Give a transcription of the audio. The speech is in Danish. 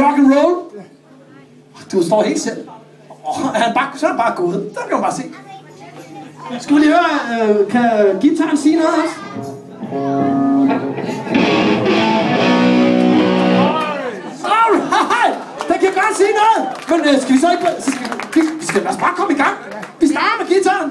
rock and roll. Du står helt selv. Så er han bare gået. Der kan man bare se. Skal vi lige høre, kan guitaren sige noget også? Alright! Den kan godt sige noget! Men skal vi så ikke... Vi skal lad os bare komme i gang. Vi starter med guitaren.